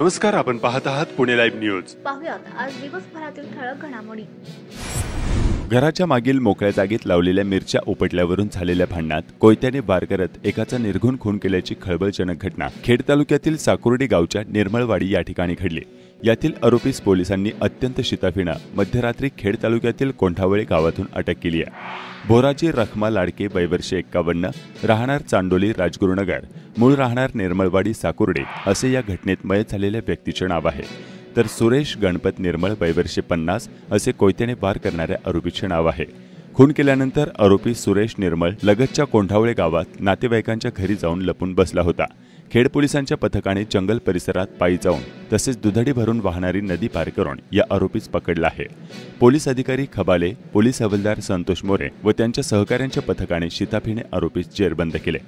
नमस्कार, आपण पाहत आहात पुणे लाईव्ह न्यूज. पाहुयात आज दिवसभरातील ठळक घडामोडी. घराच्या मागील मोकळ्या जागेत लावलेल्या मिरच्या उपटल्यावरून झालेल्या भांडणात कोयत्याने वार करत एकाचा निर्घृण खून केल्याची खळबळजनक घटना खेड तालुक्यातील साकुर्डी गावच्या निर्मळवाडी या ठिकाणी घडली. यातील आरोपीस पोलिसांनी अत्यंत शिताफीने मध्यरात्री खेड तालुक्यातील कोंढावळे गावातून अटक केली आहे. भोराजी रखमा लाडके वय वर्ष 51, राहणार चांडोली राजगुरुनगर, मूळ राहणार निर्मळवाडी साकुर्डी असे या घटनेत मयत झालेल्या व्यक्तीचे नाव आहे. तर सुरेश गणपत निर्मळ वय वर्ष 50 असे कोयत्याने वार करणाऱ्या आरोपीचे नाव आहे. खून केल्यानंतर आरोपी सुरेश निर्मळ लगतच्या कोंढावळे गावात नातेवाईकांच्या घरी जाऊन लपून बसला होता. खेड पोलिसांच्या पथकाने जंगल परिसरात पायी जाऊन तसेच दुधाडी भरून वाहणारी नदी पार करून या आरोपीस पकडला आहे. पोलीस अधिकारी खबाले, पोलीस हवालदार संतोष मोरे व त्यांच्या सहकाऱ्यांच्या पथकाने शिताफीने आरोपीस जेरबंद केले.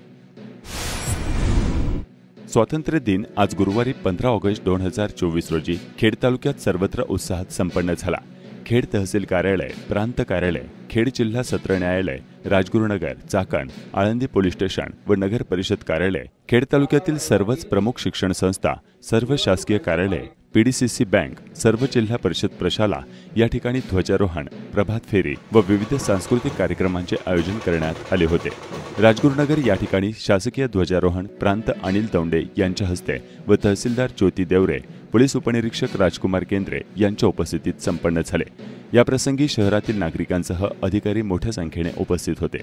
स्वातंत्र्य दिन आज गुरुवारी 15 ऑगस्ट 2024 रोजी खेड तालुक्यात सर्वत्र उत्साहात संपन्न झाला. खेड तहसील कार्यालय, प्रांत कार्यालय, खेड जिल्हा सत्र न्यायालय, राजगुरुनगर, चाकण, आळंदी पोलीस स्टेशन व नगर परिषद कार्यालय, खेड तालुक्यातील सर्वच प्रमुख शिक्षण संस्था, सर्व शासकीय कार्यालय, पीडीसीसी बँक, सर्व जिल्हा परिषद प्रशाला या ठिकाणी ध्वजारोहण, प्रभात फेरी व विविध सांस्कृतिक कार्यक्रमांचे आयोजन करण्यात आले होते. राजगुरुनगर या ठिकाणी शासकीय ध्वजारोहण प्रांत अनिल दौंडे यांच्या हस्ते व तहसीलदार ज्योती देवरे, पोलीस उपनिरीक्षक राजकुमार केंद्रे यांच्या उपस्थितीत संपन्न झाले. याप्रसंगी शहरातील नागरिकांसह अधिकारी मोठ्या संख्येने उपस्थित होते.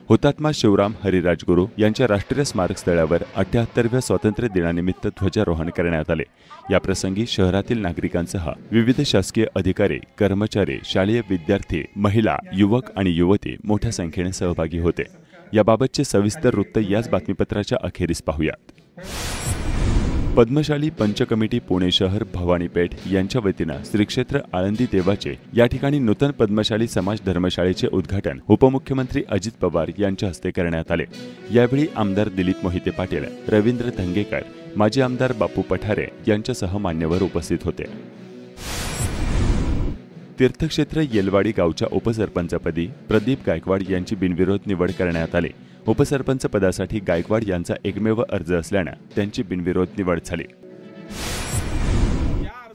हुतात्मा शिवराम हरिराजगुरू यांच्या राष्ट्रीय स्मारक स्थळावर 78व्या स्वातंत्र्य दिनानिमित्त ध्वजारोहण करण्यात आले. याप्रसंगी शहरातील नागरिकांसह विविध शासकीय अधिकारी, कर्मचारी, शालेय विद्यार्थी, महिला, युवक आणि युवती मोठ्या संख्येने सहभागी होते. याबाबतचे सविस्तर वृत्त याच बातमीपत्राच्या अखेरीस पाहूयात. पद्मशाली पंच कमिटी पुणे शहर भवानीपेठ यांच्या वतीनं श्री क्षेत्र आळंदी देवाचे या ठिकाणी नूतन पद्मशाली समाज धर्मशाळेचे उद्घाटन उपमुख्यमंत्री अजित पवार यांच्या हस्ते करण्यात आले. यावेळी आमदार दिलीप मोहिते पाटील, रवींद्र धंगेकर, माजी आमदार बापू पठारे यांच्यासह मान्यवर उपस्थित होते. तीर्थक्षेत्र येलवाडी गावच्या उपसरपंचपदी प्रदीप गायकवाड यांची बिनविरोध निवड करण्यात आली. उपसरपंच पदासाठी गायकवाड यांचा एकमेव अर्ज असल्याने त्यांची बिनविरोध निवड झाली.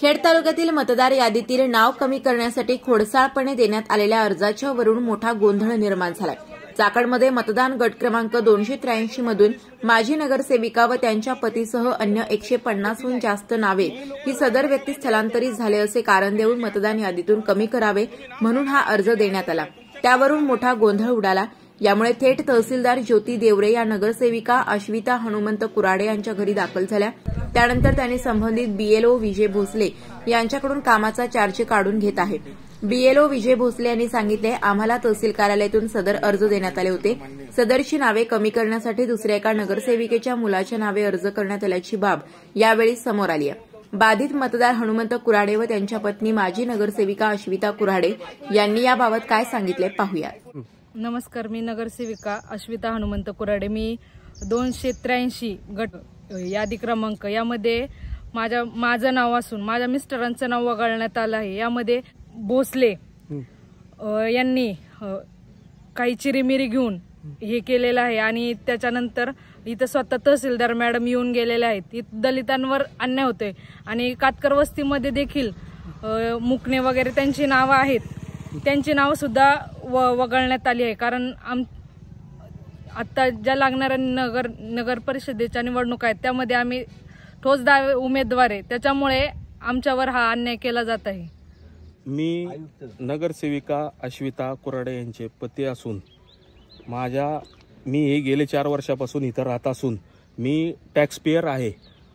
खेड तालुक्यातील मतदार यादीतील नाव कमी करण्यासाठी खोडसाळपणे देण्यात आलेल्या अर्जाच्या वरून मोठा गोंधळ निर्माण झालाय. चाकणमध्ये मतदान गट क्रमांक 283 मधून माजी नगरसेविका व त्यांच्या पतीसह अन्य 150हून जास्त नावे ही सदर व्यक्ती स्थलांतरित झाले असे कारण देऊन मतदान यादीतून कमी करावे म्हणून हा अर्ज देण्यात आला. त्यावरून मोठा गोंधळ उडाला. यामुळे थेट तहसीलदार ज्योती देवरे या नगरसेविका अश्विता हनुमंत कुराडे यांच्या घरी दाखल झाल्या. त्यानंतर त्यांनी संबंधित बीएलओ विजय भोसले यांच्याकडून कामाचा चार्ज काढून घेत आहे. बीएलओ विजय भोसले यांनी सांगितले, आम्हाला तहसील कार्यालयातून सदर अर्ज देण्यात आले होते. सदरची नावे कमी करण्यासाठी दुसऱ्या एका नगरसेविकेच्या मुलाच्या नावे अर्ज करण्यात आल्याची बाब यावेळी समोर आली आहे. बाधित मतदार हनुमंत कुराडे व त्यांच्या पत्नी माजी नगरसेविका अश्विता कुराडे यांनी याबाबत काय सांगितले पाहूया. नमस्कार, मी नगरसेविका अश्विता हनुमंत कुराडे. मी 283 गट यादी क्रमांक यामध्ये माझं नाव असून माझ्या मिस्टरांचं नाव वगळण्यात आलं आहे. यामध्ये भोसले यांनी काही चिरीमिरी घेऊन हे केलेलं आहे आणि त्याच्यानंतर इथं स्वतः तहसीलदार मॅडम येऊन गेलेले आहेत. इथं दलितांवर अन्याय होतोय आणि कातकर वस्तीमध्ये देखील मुकणे वगैरे त्यांची नावं आहेत. त्यांची नावं सुद्धा वगळण्यात आली आहे. कारण आता ज्या लागणाऱ्या नगर परिषदेच्या निवडणुका आहेत त्यामध्ये आम्ही ठोस उमेदवार आहे. त्याच्यामुळे आमच्यावर हा अन्याय केला जात आहे. मी नगरसेविका अश्विता कुराडे यांचे पती असून मी हे गेले 4 वर्षापासून इथं राहत असून मी टॅक्स पेयर आहे.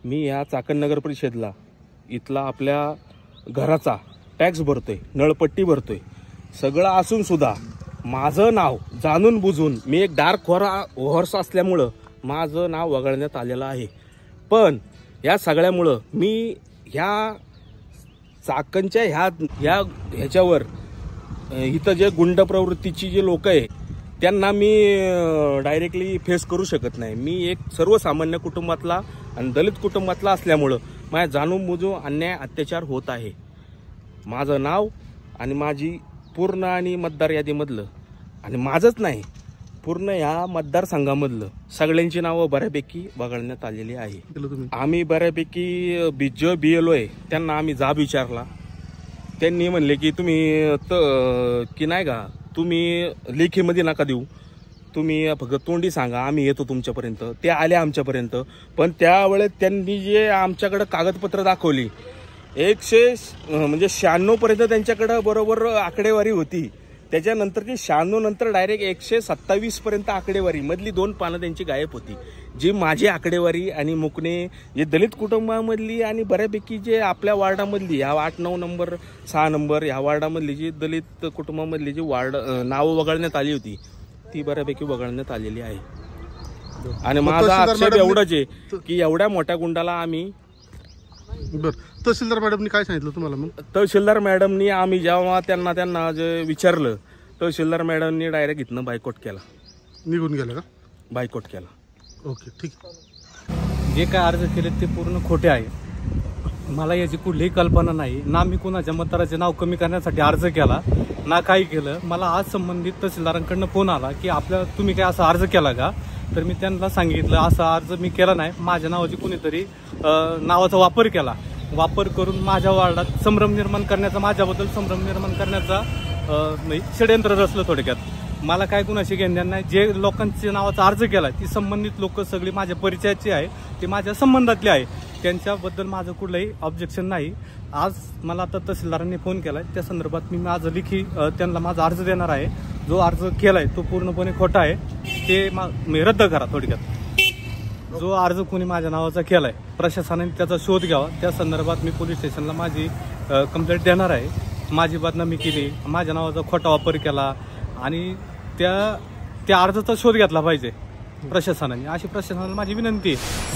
मी या चाकण नगर परिषदला इथला आपल्या घराचा टॅक्स भरतोय, नळपट्टी भरतोय. सगळं असून सुद्धा माझं नाव जाणून बुजून, मी एक डार्क हॉर्स असल्यामुळं माझं नाव वगळण्यात आलेलं आहे. पण या सगळ्यामुळं मी ह्या चाकणच्या ह्याच्यावर इथं जे गुंड प्रवृत्तीची जे लोक आहे त्यांना मी डायरेक्टली फेस करू शकत नाही. मी एक सर्वसामान्य कुटुंबातला आणि दलित कुटुंबातला असल्यामुळं माझ्या जाणून बुजून अन्याय अत्याचार होत आहे. माझं नाव आणि माझी पूर्ण आणि मतदार यादीमधलं आणि माझंच नाही पूर्ण ह्या मतदारसंघामधलं सगळ्यांची नावं बऱ्यापैकी वगळण्यात आलेली आहे. आम्ही बऱ्यापैकी जो BLO आहे त्यांना आम्ही जाब विचारला. त्यांनी म्हणले की तुम्ही की नाही का तुम्ही लेखीमध्ये नका देऊ, तुम्ही फक्त तोंडी सांगा, आम्ही येतो तुमच्यापर्यंत. ते आले आमच्यापर्यंत, पण त्यावेळेस त्यांनी जे आमच्याकडे कागदपत्र दाखवली 196 पर्यंत त्यांच्याकडे बरोबर आकडेवारी होती. त्याच्यानंतरची 96 नंतर डायरेक्ट 127 पर्यंत आकडेवारी मधली 2 पानं त्यांची गायब होती. जी माझी आकडेवारी आणि मुकणे जे दलित कुटुंबामधली आणि बऱ्यापैकी जे आपल्या वार्डामधली ह्या 8, 9 नंबर 6 नंबर ह्या वार्डामधली जी दलित कुटुंबामधली जी नावं वगळण्यात आली होती ती बऱ्यापैकी वगळण्यात आलेली आहे. आणि माझा आक्षेप एवढाच आहे की एवढ्या मोठ्या गुंडाला आम्ही. तहसीलदार मॅडमनी काय सांगितलं तुम्हाला? मग तहसीलदार मॅडमनी आम्ही जेव्हा त्यांना जे विचारलं, तहसीलदार मॅडमनी डायरेक्ट इथनं बायकॉट केला. निघून गेलं का? बायकॉट केला. ओके, ठीक. जे काय अर्ज केले ते पूर्ण खोटे आहे. मला याची कुठलीही कल्पना नाही. ना मी कुणाच्या मतदाराचे नाव कमी करण्यासाठी अर्ज केला ना काही केलं. मला आज संबंधित तहसीलदारांकडनं फोन आला की तुम्ही काय असा अर्ज केला का? तर मी त्यांना सांगितलं असा अर्ज मी केला नाही. माझ्या नावाची कुणीतरी नावाचा वापर करून माझ्या वार्डात संभ्रम निर्माण करण्याचा, माझ्याबद्दल संभ्रम निर्माण करण्याचा षड्यंत्र रचलं थोडक्यात. मला काय कुणाशी घेणं नाही. जे लोकांच्या नावाचा अर्ज केला ती संबंधित लोक सगळी माझ्या परिचयाची आहे, ते माझ्या संबंधातले आहे. त्यांच्याबद्दल माझं कुठलंही ऑब्जेक्शन नाही. आज मला आता तहसीलदारांनी फोन केलाय, त्या संदर्भात मी माझं त्यांना माझा अर्ज देणार आहे. जो अर्ज केलाय तो पूर्णपणे खोटा आहे, ते रद्द करा. थोडक्यात जो अर्ज कोणी माझ्या नावाचा केलाय प्रशासनाने त्याचा शोध घ्यावा. त्या संदर्भात मी पोलीस स्टेशनला माझी कंप्लेंट देणार आहे. माझी बदनामी केली, माझ्या नावाचा खोटा वापर केला आणि त्या अर्जाचा शोध घेतला पाहिजे प्रशासनाने, अशी प्रशासनाला माझी विनंती आहे.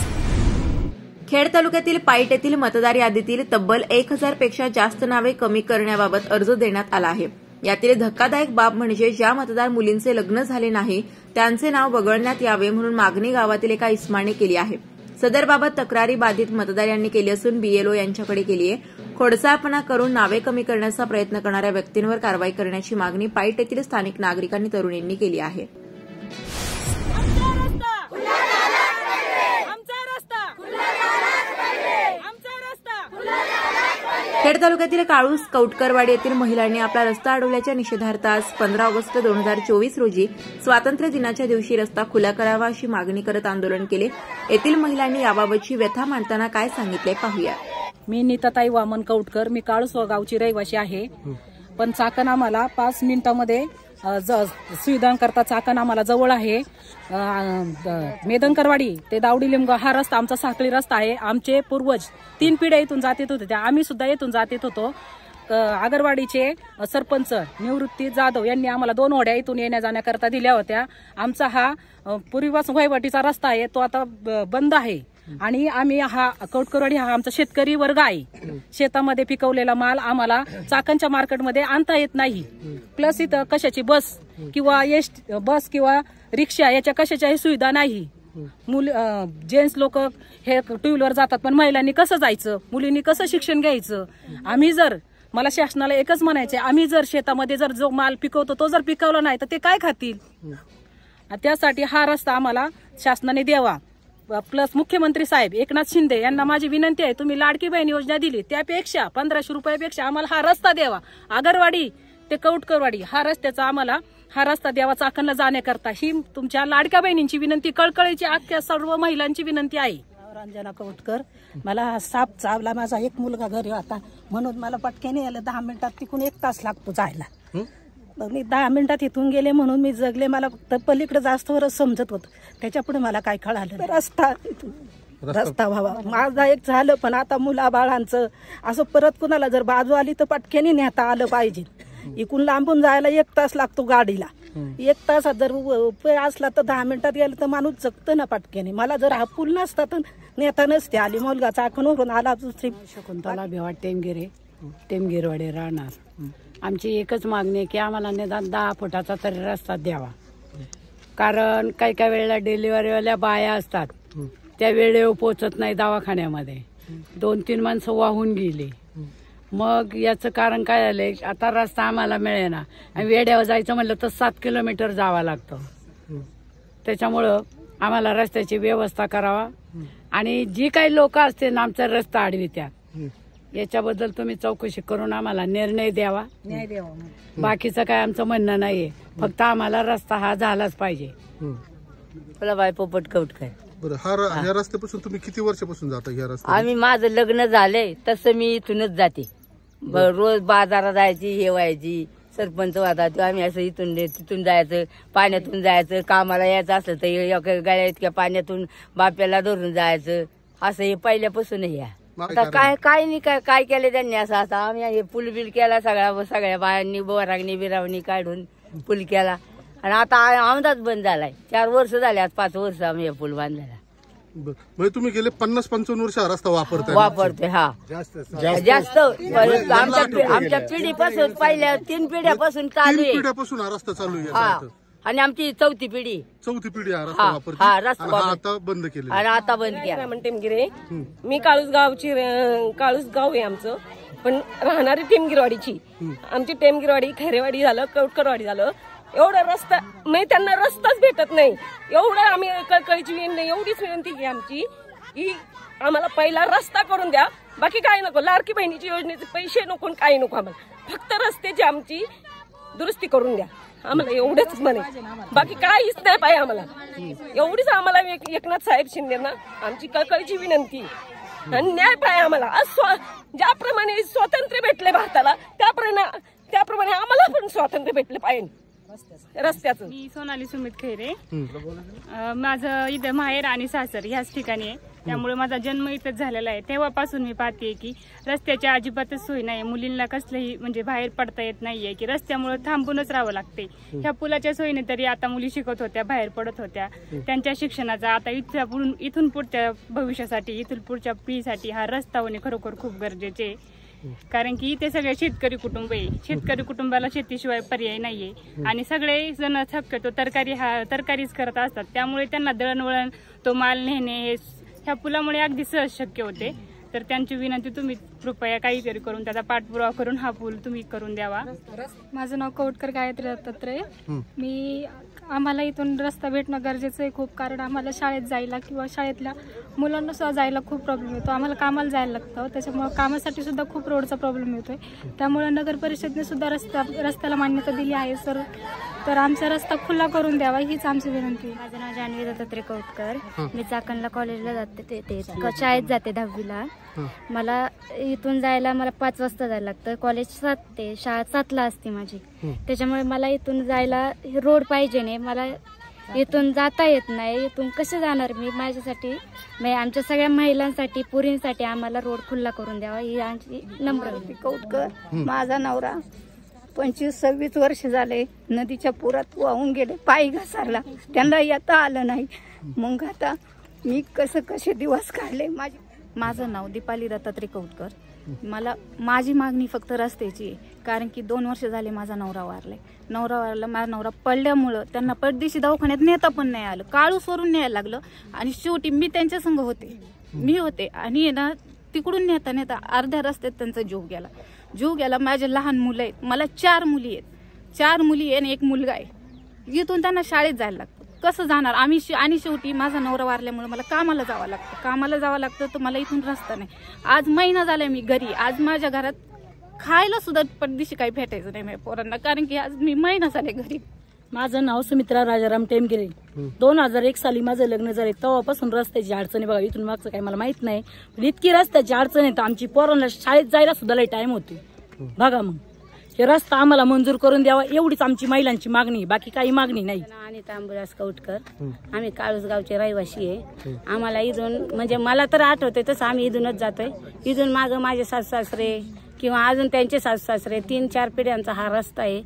खेड तालुक्यातील पाईट येथील मतदार यादीतील तब्बल 1000 पेक्षा जास्त नावे कमी करण्याबाबत अर्ज देण्यात आला आहे. यातील धक्कादायक बाब म्हणजे ज्या मतदार मुलींचे लग्न झाले नाही त्यांचे नाव वगळण्यात यावे म्हणून मागणी गावातील एका इस्माने केली आहे. सदरबाबत तक्रारी बाधित मतदार यांनी केली असून BLO यांच्याकडे केली आहे. खोडसाळपणा करून नावे कमी करण्याचा प्रयत्न करणाऱ्या व्यक्तींवर कारवाई करण्याची मागणी पाईट येथील स्थानिक नागरिकांनी तरुणींनी केली आहे. खेड तालुक्यातील काळूस कौटकरवाडी येथील महिलांनी आपला रस्ता अडवल्याच्या निषेधार्थ आज 15 ऑगस्ट 2024 रोजी स्वातंत्र्य दिनाच्या दिवशी रस्ता खुला करावा अशी मागणी करत आंदोलन केले. येथील महिलांनी याबाबतची व्यथा मांडताना काय सांगितले पाहूया. मी नीताताई वामन कौटकर, मी काळूस गावची रहिवासी आहे. पण चाकण आम्हाला 5 मिनिटांमध्ये सुविधांकरता चाकण आम्हाला जवळ आहे. मेदनकरवाडी ते दावडी लिंबगाव हा रस्ता आमचा साखळी रस्ता आहे. आमचे पूर्वज 3 पिढ्या इथून जात येत होते, आम्ही सुद्धा इथून जात येत होतो. आगरवाडीचे सरपंच निवृत्ती जाधव यांनी आम्हाला 2 होड्या इथून येण्या जाण्याकरता दिल्या होत्या. आमचा हा पूर्वीपासून वहिवाटीचा रस्ता आहे, तो आता बंद आहे. आणि आम्ही कौटकरवाडी हा आमचा शेतकरी वर्ग आहे. शेतामध्ये पिकवलेला माल आम्हाला चाकणच्या मार्केटमध्ये आणता येत नाही. प्लस इथं कशाची बस किंवा रिक्षा याच्या कशाच्याही सुविधा नाही. जेंट्स लोक हे 2 व्हीलर जातात, पण महिलांनी कसं जायचं, मुलींनी कसं शिक्षण घ्यायचं. मला शासनाला एकच म्हणायचं, आम्ही जर शेतामध्ये जर जो माल पिकवतो तो जर पिकवला नाही तर ते काय खातील. त्यासाठी हा रस्ता आम्हाला शासनाने द्यावा. प्लस मुख्यमंत्री साहेब एकनाथ शिंदे यांना माझी विनंती आहे, तुम्ही लाडकी बहीण योजना दिली त्यापेक्षा 1500 रुपयापेक्षा आम्हाला हा रस्ता द्यावा. आगरवाडी ते कौटकरवाडी हा रस्ता द्यावा चाकणला जाण्याकरता. ही तुमच्या लाडक्या बहिणींची विनंती, कळकळीची अख्ख्या सर्व महिलांची विनंती आहे. रंजना कौटकर. मला साप चावला, माझा एक मुलगा घरी होता म्हणून मला पटक्याने यायला 10 मिनिटात तिकून 1 तास लागतो जायला. मी 10 मिनिटात इथून गेले म्हणून मी जगले. मला फक्त पलीकडे जास्त वरच समजत होतं, त्याच्यापुढे मला काय कळालं. रस्ता व्हावा. माझा एक झालं, पण आता मुलाबाळांचं असं परत कुणाला जर बाजू आली तर पटक्याने नेता आलं पाहिजे. इकून लांबून जायला 1 तास लागतो गाडीला. 1 तासात जर असला तर 10 मिनिटात गेलं तर माणूस जगतं ना पटक्याने. मला जर हा पूल नसता तर नेता नसते आली. मुलगा चाकणवरून आला. दुसरी शकुंतला भेवा टेमगिरवाडे राहणार. आमची एकच मागणी आहे की आम्हाला निदान 10 फुटाचा तरी रस्ता द्यावा. कारण काही काही वेळेला डिलिव्हरीवाल्या बाया असतात, त्या वेळेवर पोचत नाही दवाखान्यामध्ये. 2-3 माणसं वाहून गेली. मग याचं कारण काय झालंय, आता रस्ता आम्हाला मिळेना. आणि वेड्यावर जायचं म्हणलं तर 7 किलोमीटर जावं लागतं. त्याच्यामुळं आम्हाला रस्त्याची व्यवस्था करावा आणि जी काही लोक असते ना आमचा रस्ता अडवित्यात याच्याबद्दल तुम्ही चौकशी करून आम्हाला निर्णय द्यावा. बाकीचं काय आमचं म्हणणं नाहीये, फक्त आम्हाला रस्ता हा झालाच पाहिजे. मला बाय पोपट कवटकर. बरं, ह्या रस्त्यापासून तुम्ही किती वर्षापासून जाता ह्या रस्त्यात? आम्ही माझं लग्न झालंय तसं मी इथूनच जाते. रोज बाजारात जायची, हे व्हायची, सरपंच वादा आम्ही असं इथून तिथून जायचं, पाण्यातून जायचं, कामाला यायचं असलं तर गाड्या इतक्या पाण्यातून बाप्याला धरून जायचं, असं हे पहिल्यापासून या. आता काय नाही काय केलं त्यांनी असं. आता आम्ही हे पूल बिल केला सगळ्या बायांनी बोरांनी बिरावणी काढून पूल केला आणि आता आमदाच बंद झालाय. 4 वर्ष झाले, आज 5 वर्ष आम्ही हे पूल बांधलेला. म्हणजे तुम्ही गेले 50-55 वर्ष हा रस्ता वापरतोय. हा जास्त आमच्या पिढीपासून पहिल्या 3 पिढ्यापासून चालू आहे. पिढ्यापासून हा रस्ता चालू आहे आणि आमची 4थी पिढी हा रस्ता वापरते. आता बंद केलं आणि आता बंद केला. टेमगिरे, मी काळूसगाव आहे आमचं, पण राहणारी टेमगिरवाडीची. आमची टेमगिरवाडी, खैरेवाडी झालं, कवटकरवाडी झालं, एवढा रस्ता म्हणजे त्यांना रस्ताच भेटत नाही. एवढं आम्ही कळकळीची एवढीच विनंती की आमची की आम्हाला पहिला रस्ता करून द्या, बाकी काही नको. लाडकी बहिणीची योजनेचे पैसे नको, काही नको आम्हाला, फक्त रस्त्याची आमची दुरुस्ती करून द्या. आम्हाला एवढंच म्हणे, बाकी काहीच नाही पाहिजे आम्हाला. एवढीच आम्हाला एकनाथ साहेब शिंदेना आमची कळकळीची विनंती आणि न्याय पाहिजे आम्हाला. आज ज्याप्रमाणे स्वातंत्र्य भेटले भारताला त्याप्रमाणे आम्हाला पण स्वातंत्र्य भेटले पाहिजे रस्त्याचं. मी सोनाली सुमित खैरे. माझं इथं माहेर आणि सासर ह्याच ठिकाणी आहे, त्यामुळे माझा जन्म इथंच झालेला आहे. तेव्हापासून मी पाहते की रस्त्याची अजिबातच सोय नाही. मुलींना कसलंही म्हणजे बाहेर पडता येत नाहीये, की रस्त्यामुळे थांबूनच राहावं लागते. ह्या पुलाच्या सोयीने तरी आता मुली शिकत होत्या, बाहेर पडत होत्या. त्यांच्या शिक्षणाचा आता इथून पुढच्या भविष्यासाठी, इथून पुढच्या पिढीसाठी हा रस्ता होणे खरोखर खूप गरजेचे आहे. कारण की ते सगळे शेतकरी कुटुंब आहे. शेतकरी कुटुंबाला शेतीशिवाय पर्याय नाहीये आणि सगळे जण शक्यतो तरकारीच करत असतात. त्यामुळे त्यांना दळणवळण, तो माल नेणे हे ह्या पुलामुळे अगदी सहज शक्य होते. तर त्यांची विनंती, तुम्ही कृपया काहीतरी करून त्याचा पाठपुरावा करून हा पूल तुम्ही करून द्यावा. माझं नाव कवटकर गायत्री दत्तात्रय. आम्हाला इथून रस्ता भेटणं गरजेचं आहे खूप, कारण आम्हाला शाळेत जायला किंवा शाळेतल्या मुलांना सुद्धा जायला खूप प्रॉब्लेम येतो. आम्हाला कामाला जायला लागतं, त्याच्यामुळे कामासाठी सुद्धा खूप रोडचा प्रॉब्लेम येतोय. त्यामुळे नगर परिषदेने सुद्धा रस्त्याला मान्यता दिली आहे सर, तर आमचा रस्ता खुला करून द्यावा हीच आमची विनंती. माझं नाव जान्हवी दत्तात्रय कवटकर. मी चाकणला कॉलेजला जाते, शाळेत जाते 10वीला. मला इथून जायला 5 वाजता जायला लागतं. कॉलेज 7 ते शाळा 7ला असते माझी. त्याच्यामुळे मला इथून जायला रोड पाहिजे नाही, मला इथून जाता येत नाही. इथून कसं जाणार मी? माझ्यासाठी, आमच्या सगळ्या महिलांसाठी, पुरींसाठी आम्हाला रोड खुला करून द्यावा ही आमची नम्र विनंती. कवटकर, माझा नवरा 25-26 वर्ष झाले नदीच्या पुरात वाहून गेले, पायी घसरला, त्यांना येता आलं नाही. मग आता मी कसे दिवस काढले. माझं नाव दीपाली दत्तात्रय कवटकर. माझी मागणी फक्त रस्त्याची आहे, कारण की 2 वर्ष झाले माझा नवरा वारला. माझा नवरा पडल्यामुळं त्यांना परदेशी दवाखान्यात नेता पण नाही आलं, काळूसवरून न्यायला लागलं. आणि शेवटी मी त्यांच्या संग होते आणि ना तिकडून नेता अर्ध्या रस्त्यात त्यांचा जीव गेला. माझे लहान मुलं आहेत, मला 4 मुली आहेत. 4 मुली आहे आणि 1 मुलगा आहे. इथून त्यांना शाळेत जायला लागतं, कसं जाणार आम्ही? आणि शेवटी माझा नवरा वारल्यामुळे मला कामाला जावं लागतं, तर मला इथून रस्ता नाही. आज महिना झालाय मी घरी. आज माझ्या घरात खायला सुद्धा परदेशी काही भेटायचं नाही माझ्या पोरांना, कारण की आज मी महिना झाले घरी. माझं नाव सुमित्रा राजाराम टेमगिरे. 2001 साली माझं लग्न झाले, तेव्हापासून रस्त्याची अडचणी बघा. इथून मागचं काही मला माहित नाही, पण इतकी रस्त्याची अडचण आहे तर आमची पोरांना शाळेत जायला सुद्धा लई टाइम होते. बघा मग हे रस्ता आम्हाला मंजूर करून द्यावा एवढीच आमची महिलांची मागणी, बाकी काही मागणी नाही. अनिता अंबुदास कवटकर. आम्ही काळूसगावचे रहिवासी आहे. आम्हाला इथून म्हणजे मला तर आठवते तसं आम्ही इथूनच जातोय. इथून मागं माझे सासू-सासरे किंवा अजून त्यांचे सासू-सासरे 3-4 पिढ्यांचा हा रस्ता आहे.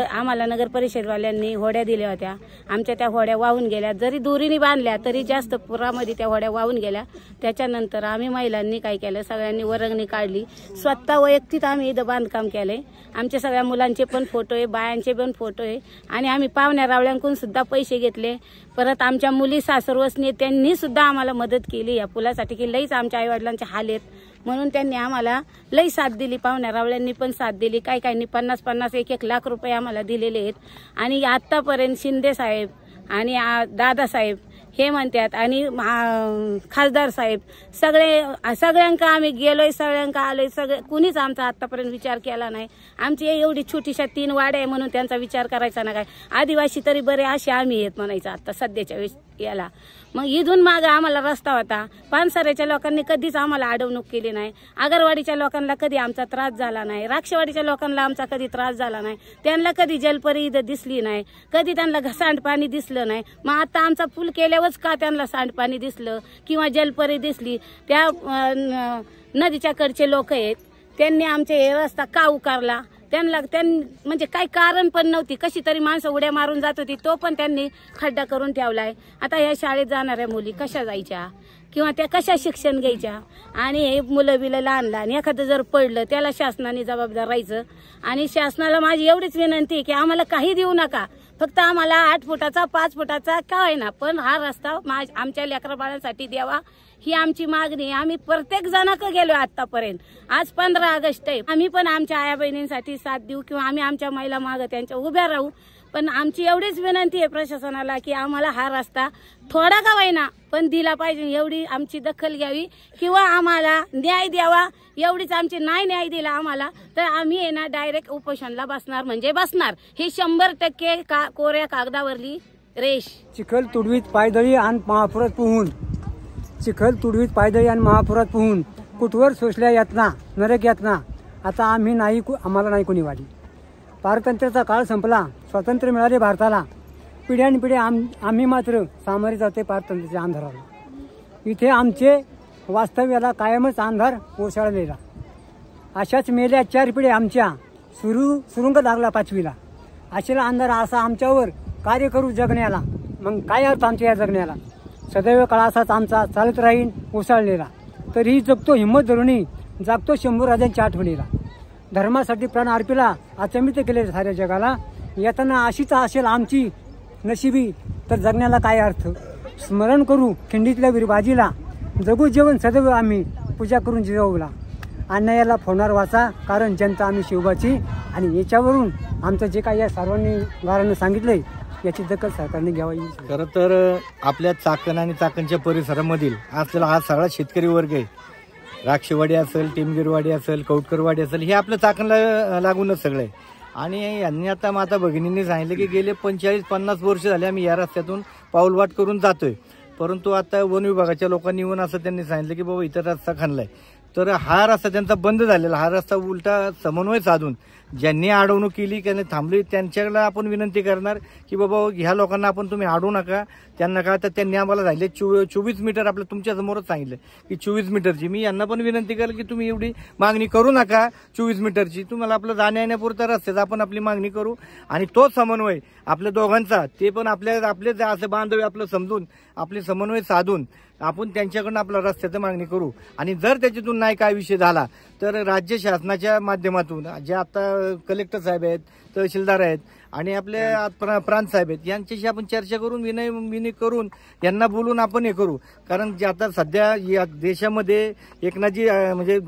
आम्हाला नगर परिषदवाल्यांनी होड्या दिल्या होत्या, आमच्या त्या होड्या वाहून गेल्या. जरी दोरीने बांधल्या तरी जास्त पुरामध्ये त्या होड्या वाहून गेल्या. त्याच्यानंतर आम्ही महिलांनी काय केलं, सगळ्यांनी वरंगणी काढली, स्वतः वैयक्तिक आम्ही इथं बांधकाम केलंय. आमच्या सगळ्या मुलांचे पण फोटो आहे, बायांचे पण फोटो आहे आणि आम्ही पाहुण्या रावळ्यांकडून सुद्धा पैसे घेतले. परत आमच्या मुली सासरवसने त्यांनी सुद्धा आम्हाला मदत केली या पुलासाठी, की लईच आमच्या आईवडिलांचे हाल आहेत म्हणून त्यांनी आम्हाला लई साथ दिली. पाहुण्या रावळ्यांनी पण साथ दिली. काही 50-50, 1-1 लाख रुपये आम्हाला दिलेले आहेत. आणि आतापर्यंत शिंदे साहेब आणि दादासाहेब हे म्हणतात आणि खासदार साहेब सगळ्यांका आम्ही गेलोय, सगळ्यांका आलोय, कुणीच आमचा आतापर्यंत विचार केला नाही. आमची एवढी छोटीशा 3 वाड्या आहे म्हणून त्यांचा विचार करायचा ना काय. आदिवासी तरी बरे असे आम्ही आहेत म्हणायचं आता सध्याच्या याला. मग इथून मागे आम्हाला रस्ता होता. पानसऱ्याच्या लोकांनी कधीच आम्हाला अडवणूक केली नाही. आगरवाडीच्या लोकांना कधी आमचा त्रास झाला नाही. राक्षवाडीच्या लोकांना आमचा कधी त्रास झाला नाही. त्यांना कधी जलपरी इथं दिसली नाही, कधी त्यांना सांडपाणी दिसलं नाही. मग आता आमचा पूल केल्यावरच का त्यांना सांडपाणी दिसलं किंवा जलपरी दिसली. त्या नदीच्या कडचे लोक आहेत, त्यांनी आमचे हे रस्ता का उकारला, त्यांना म्हणजे काही कारण पण नव्हती. कशी तरी माणसं उड्या मारून जात होती, तो पण त्यांनी खड्डा करून ठेवलाय. आता या शाळेत जाणाऱ्या मुली कशा जायच्या किंवा त्या कशा शिक्षण घ्यायच्या. आणि हे मुलं बिलं लहान लहान एखादं जर पडलं त्याला शासनाने जबाबदार राहायचं. आणि शासनाला माझी एवढीच विनंती आहे की आम्हाला काही देऊ नका, फक्त आम्हाला 8 फुटाचा 5 फुटाचा का होईना पण हा रस्ता आमच्या लेकरा बाळांसाठी द्यावा, ही आमची मागणी आहे. आम्ही प्रत्येक जणांकडे गेलो आतापर्यंत. आज 15 ऑगस्ट आहे. आम्ही पण आमच्या आया बहिणींसाठी साथ देऊ किंवा आम्ही आमच्या महिला मागे त्यांच्या उभ्या राहू. पण आमची एवढीच विनंती आहे प्रशासनाला की आम्हाला हा रस्ता थोडा का होईना पण दिला पाहिजे, एवढी आमची दखल घ्यावी किंवा आम्हाला न्याय द्यावा. एवढीच आमची नाही न्याय दिला आम्हाला तर आम्ही आहे ना डायरेक्ट उपोषणला बसणार म्हणजे बसणार. ही 100% कोऱ्या कागदावरली रेष. चिखल तुडवीत पायदळी आणि महापुरात पोहून, चिखल तुडवीत पायदळी आणि महापुरात पोहून कुठवर सोसल्या यातना नरक यातना. आता आम्ही नाही, आम्हाला नाही कोणी वाढली. पारतंत्र्याचा काळ संपला, स्वातंत्र्य मिळाले भारताला. पिढ्यानपिढ्या आम्ही मात्र सामोरे जाते पारतंत्र्याच्या अंधाराला. इथे आमचे वास्तव्याला कायमच अंधार कोसळलेला. अशाच मेल्या 4 पिढ्या आमच्या सुरुंग लागला 5वीला. अशाला अंधार असा आमच्यावर कार्य करू जगण्याला. मग काय अर्थ आमच्या या जगण्याला. सदैव काळ असाच आमचा चालत राहीन कोसळलेला. तरीही जगतो हिंमत धरुणी, जागतो 100 राजांच्या आठवणीला. धर्मासाठी प्राण अर्पिला अचंबित केले साऱ्या जगाला. येताना अशीच असेल आमची नशिबी तर जगण्याला काय अर्थ. स्मरण करू खिंडीतल्या वीरबाजीला, जगू जेवण सदैव आम्ही पूजा करून जिजाऊला. अन्यायाला फोडणार वाचा कारण जनता आम्ही शिवबाची. आणि याच्यावरून आमचं जे काही या सर्वांनी गारानं सांगितलंय याची दखल सरकारने घ्यावी. खरं तर आपल्या चाकण आणि चाकणच्या परिसरामधील असलेला हा सगळा शेतकरी वर्ग आहे. राक्षवाडी असेल, टेमगिरवाडी असेल, कौटकरवाडी असेल, हे आपल्या चाकणला लागूनच सगळं आहे. आणि यांनी आता माता भगिनींनी सांगितलं की गेले 45-50 वर्ष झाले आम्ही या रस्त्यातून पाऊलवाट करून जातोय. परंतु आता वन विभागाच्या लोकांनी येऊन असं त्यांनी सांगितलं की बाबा इतर रस्ता खणलाय. तर हा रस्ता त्यांचा बंद झालेला. हा रस्ता उलटा समन्वय साधून ज्यांनी अडवणूक केली, त्यांनी थांबली, त्यांच्याकडे आपण विनंती करणार की बाबा ह्या लोकांना आपण तुम्ही अडवू नका. त्यांना का तर त्यांनी आम्हाला झाले 24 मीटर आपलं तुमच्या समोरच सांगितलं की 24 मीटरची. मी यांना पण विनंती करेल की तुम्ही एवढी मागणी करू नका 24 मीटरची. तुम्हाला आपलं जाण्या येण्यापुरता रस्त्याचा आपण आपली मागणी करू. आणि तोच समन्वय आपल्या दोघांचा ते पण आपले असं बांधव आपलं समजून आपले समन्वय साधून आपण त्यांच्याकडून आपल्या रस्त्याची मागणी करू. आणि जर त्याच्यातून नाही काय विषय झाला तर राज्य शासनाच्या माध्यमातून जे आता कलेक्टर साहेब आहेत, तहसीलदार आहेत आणि आपले प्रांत साहेब आहेत यांच्याशी आपण चर्चा करून विनय करून यांना बोलून आपण हे करू. कारण जे आता सध्या या देशामध्ये एकनाथजी म्हणजे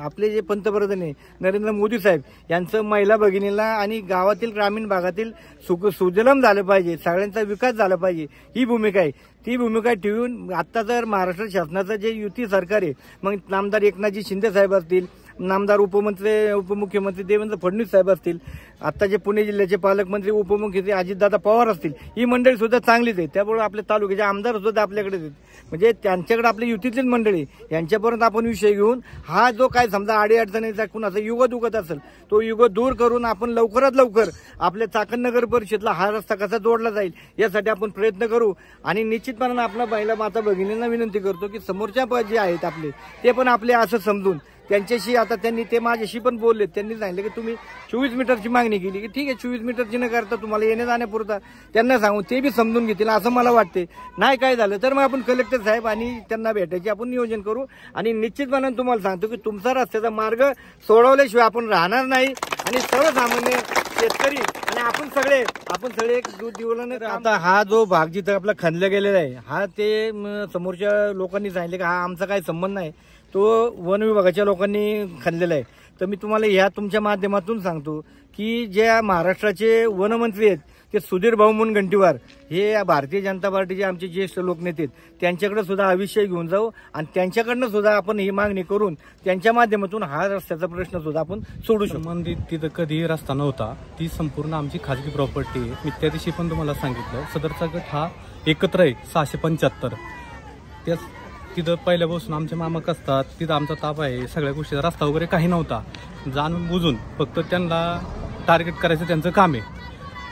आपले जे पंतप्रधान आहे नरेंद्र मोदी साहेब यांचं महिला भगिनीला आणि गावातील ग्रामीण भागातील सुजलम झालं पाहिजे, सगळ्यांचा विकास झाला पाहिजे ही भूमिका आहे. ती भूमिका ठेवून आता जर महाराष्ट्र शासनाचं जे युती सरकार आहे मग नामदार एकनाथजी शिंदे साहेब असतील, नामदार उपमुख्यमंत्री देवेंद्र फडणवीस साहेब असतील, आता जे पुणे जिल्ह्याचे पालकमंत्री उपमुख्यमंत्री अजितदादा पवार असतील, ही मंडळी सुद्धा चांगलीच आहे. त्यामुळे आपल्या तालुक्याचे आमदार सुद्धा आपल्याकडे आहेत. म्हणजे त्यांच्याकडे आपल्या युतीतलीच मंडळी यांच्यापर्यंत आपण विषय घेऊन हा जो काय समजा अडीअडचणीचा कुणाचा युग दुखत असेल तो युग दूर करून आपण लवकरात लवकर आपल्या चाकण नगर परिषदला हा रस्ता कसा जोडला जाईल यासाठी आपण प्रयत्न करू. आणि निश्चितपणाने आपल्या महिला माता भगिनींना विनंती करतो की समोरच्या जे आहेत आपले ते पण आपले असं समजून त्यांच्याशी आता त्यांनी ते माझ्याशी पण बोलले. त्यांनी सांगितलं की तुम्ही 24 मीटरची मागणी केली की ठीक आहे 24 मीटरची न करता तुम्हाला येण्या जाण्यापुरता त्यांना सांगू ते बी समजून घेतील असं मला वाटते. नाही काय झालं तर मग आपण कलेक्टर साहेब आणि त्यांना भेटायचे आपण नियोजन करू. आणि निश्चितपणाने तुम्हाला सांगतो की तुमचा रस्त्याचा मार्ग सोडवल्याशिवाय आपण राहणार नाही. आणि सर्वसामान्य शेतकरी आणि आपण सगळे एक दूध दिवलं. आता हा जो भाग जिथं आपला खणला गेलेला आहे हा ते समोरच्या लोकांनी सांगितले की हा आमचा काही संबंध नाही, तो वन विभागाच्या लोकांनी खणलेला आहे. तर मी तुम्हाला ह्या तुमच्या माध्यमातून सांगतो की ज्या महाराष्ट्राचे वनमंत्री आहेत की सुधीर भाऊ मुनगंटीवार हे भारतीय जनता पार्टीचे आमचे ज्येष्ठ लोकनेते त्यांच्याकडे सुद्धा हा विषय घेऊन जाऊ आणि त्यांच्याकडनं सुद्धा आपण ही मागणी करून त्यांच्या माध्यमातून हा रस्त्याचा प्रश्न सुद्धा आपण सोडू शकतो. संबंधित तिथं कधीही रस्ता नव्हता, ती संपूर्ण आमची खाजगी प्रॉपर्टी आहे. मी त्या दिवशी पण तुम्हाला सांगितलं, सदरचा गट हा एकत्र आहे 675. त्याच तिथं पहिल्यापासून आमचे मामा कसतात, तिथं आमचा ताबा आहे, सगळ्या गोष्टीचा रस्ता वगैरे काही नव्हता. जाणून बुजून फक्त त्यांना टार्गेट करायचं त्यांचं काम आहे.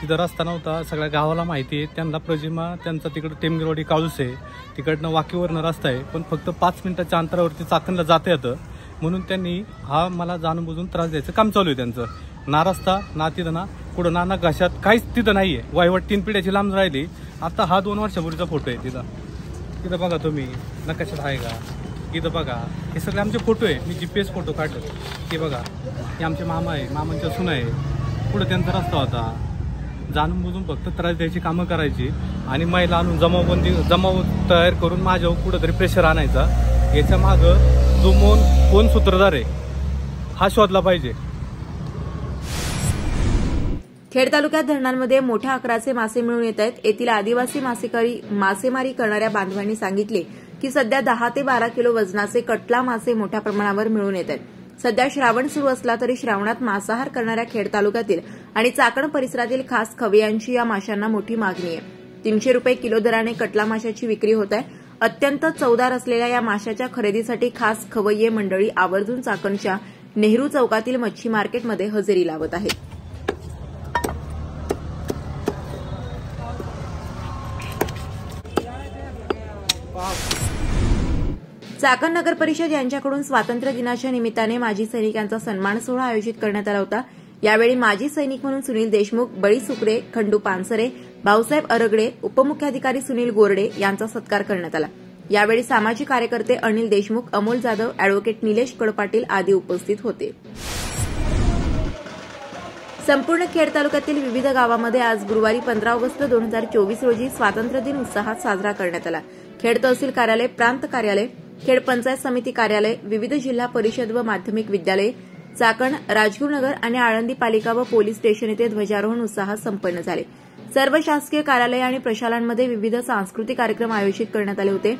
तिथं रस्ता नव्हता, सगळ्या गावाला माहिती आहे. त्यांना प्रजिमा त्यांचा तिकडं टेमगिरवाडी काळूस आहे, तिकडनं वाकीवरनं रस्ता आहे, पण फक्त 5 मिनिटाच्या अंतरावरती चाकणला जाता येतं. म्हणून त्यांनी हा मला जाणून बुजून त्रास द्यायचं काम चालू आहे त्यांचं. ना रस्ता ना तिथं ना कुठं ना घाशात काहीच तिथं नाही आहे. वायवट 3 पिढ्याची लांब राहिली. आता हा 2 वर्षापूर्वीचा फोटो आहे तिथं बघा तुम्ही नकाशात आहे का, इथं बघा हे सगळे आमचे फोटो आहे. मी GPS फोटो काढले, हे बघा हे आमचे मामा आहे, मामांच्या सुना आहे. पुढे त्यांचा रस्ता होता. जाणून बुजून फक्त त्रास द्यायची कामं करायची आणि महिला आणून जमाव तयार करून माझ्यावर कुठंतरी प्रेशर आणायचा. याच्या मागं जो कोण सूत्रधार आहे हा शोधला पाहिजे. खेड तालुक्यात धरणांमध्ये मोठ्या आकाराचे मासे मिळून येत आहेत. येथील आदिवासी मासेमारी करणाऱ्या बांधवांनी सांगितले की सध्या 10 ते 12 किलो वजनाचे कटला मासे मोठ्या प्रमाणावर मिळून येत आहेत. सध्या श्रावण सुरू असला तरी श्रावणात मांसाहार करणाऱ्या खेड तालुक्यातील आणि चाकण परिसरातील खास खवय्यांची या माशांना मोठी मागणी आहे. 300 रुपये किलो दराने कटला माशाची विक्री होत आहे. अत्यंत चवदार असलेल्या या माशाच्या खरेदीसाठी खास खवय्ये मंडळी आवर्जून चाकणच्या नेहरू चौकातील मच्छी मार्केटमध्ये हजेरी लावत आहेत. चाकण नगर परिषद यांच्याकडून स्वातंत्र्य दिनाच्या निमित्ताने माजी सैनिकांचा सन्मान सोहळा आयोजित करण्यात आला होता. यावेळी माजी सैनिक म्हणून सुनील देशमुख, बळी सुकरे, खंडू पानसरे, भाऊसाहेब अरगडे, उपमुख्याधिकारी सुनील गोरडे यांचा सत्कार करण्यात आला. यावेळी सामाजिक कार्यकर्ते अनिल देशमुख, अमोल जाधव, अॅडव्होकेट निलेश कडपाटील आदी उपस्थित होते. संपूर्ण खेड तालुक्यातील विविध गावांमध्ये आज गुरुवारी 15 ऑगस्ट 2024 रोजी स्वातंत्र्य दिन उत्साहात साजरा करण्यात आला. खेड तहसील कार्यालय, प्रांत कार्यालय, खेड पंचायत समिती कार्यालय, विविध जिल्हा परिषद व माध्यमिक विद्यालय, चाकण, राजगुरुनगर आणि आळंदी पालिका व पोलीस स्टेशन येथे ध्वजारोहण उत्साहात संपन्न झाले. सर्व शासकीय कार्यालय आणि प्रशालांमध्ये विविध सांस्कृतिक कार्यक्रम आयोजित करण्यात आले होते.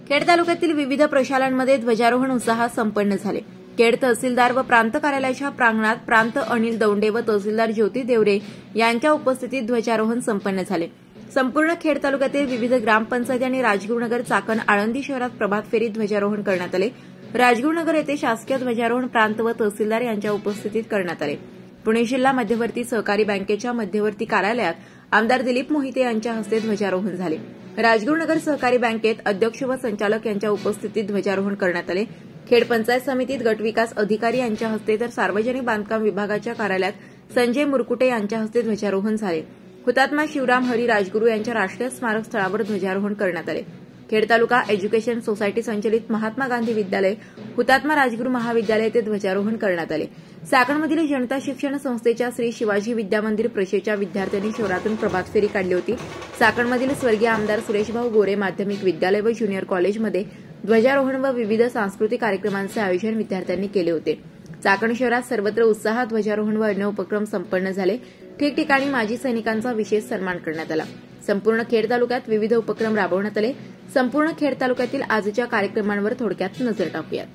खेड तालुक्यातील विविध प्रशालांमध्ये ध्वजारोहण उत्साहात संपन्न झाले. खेड तहसीलदार व प्रांत कार्यालयाच्या प्रांगणात प्रांत अनिल दौंडे व तहसीलदार ज्योती देवरे यांच्या उपस्थितीत ध्वजारोहण संपन्न झाले. संपूर्ण खेड तालुक्यातील विविध ग्रामपंचायती आणि राजगुरुनगर, चाकण, आळंदी शहरात प्रभात फेरी ध्वजारोहण करण्यात आले. राजगुरुनगर येथे शासकीय ध्वजारोहण प्रांत व तहसीलदार यांच्या उपस्थितीत करण्यात आले. पुणे जिल्हा मध्यवर्ती सहकारी बँकेच्या मध्यवर्ती कार्यालयात आमदार दिलीप मोहिते यांच्या हस्ते ध्वजारोहण झाले. राजगुरुनगर सहकारी बँकेत अध्यक्ष व संचालक यांच्या उपस्थितीत ध्वजारोहण करण्यात आले. खेड पंचायत समितीत गटविकास अधिकारी यांच्या हस्ते तर सार्वजनिक बांधकाम विभागाच्या कार्यालयात संजय मुरकुटे यांच्या हस्ते ध्वजारोहण झाले. हुतात्मा शिवराम हरी राजगुरू यांच्या राष्ट्रीय स्मारक स्थळावर ध्वजारोहण करण्यात आले. खेड तालुका एज्युकेशन सोसायटी संचलित महात्मा गांधी विद्यालय, हुतात्मा राजगुरू महाविद्यालय येथे ध्वजारोहण करण्यात आले. चाकणमधील जनता शिक्षण संस्थेच्या श्री शिवाजी विद्यामंदिर प्रशेच्या विद्यार्थ्यांनी शहरातून प्रभात फेरी काढली होती. चाकणमधील स्वर्गीय आमदार सुरेशभाऊ गोरे माध्यमिक विद्यालय व ज्युनियर कॉलेजमध्ये ध्वजारोहण व विविध सांस्कृतिक कार्यक्रमांचे आयोजन विद्यार्थ्यांनी केले होते. चाकण शहरात सर्वत्र उत्साहात ध्वजारोहण व अन्य उपक्रम संपन्न झाले. ठिकठिकाणी माजी सैनिकांचा विशेष सन्मान करण्यात आला. संपूर्ण खेड तालुक्यात विविध उपक्रम राबवण्यात आले. संपूर्ण खेड तालुक्यातील आजच्या कार्यक्रमांवर थोडक्यात नजर टाकूयात.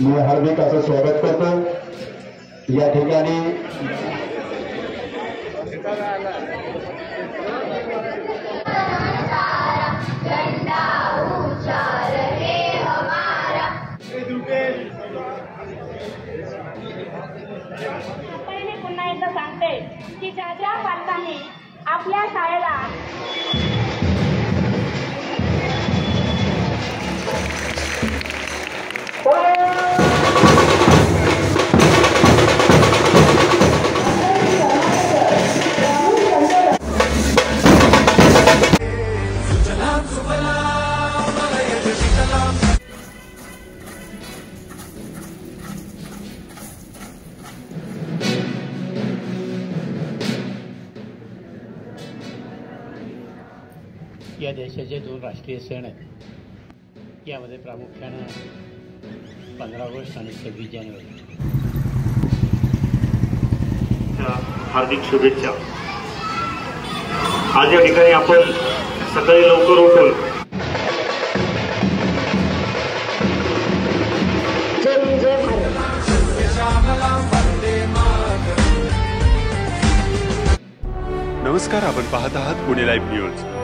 मी हार्दिक असं स्वागत करतो. या ठिकाणी पुन्हा एकदा सांगते की ज्या ज्या पालकांनी आपल्या शाळेला या देशाचे 2 राष्ट्रीय सण आहेत. यामध्ये प्रामुख्यानं 15 ऑगस्ट आणि 26 जानेवारी हार्दिक शुभेच्छा. आज या ठिकाणी आपण सकाळी लवकर उठून नमस्कार, आपण पाहत आहात पुणे लाईव्ह न्यूज.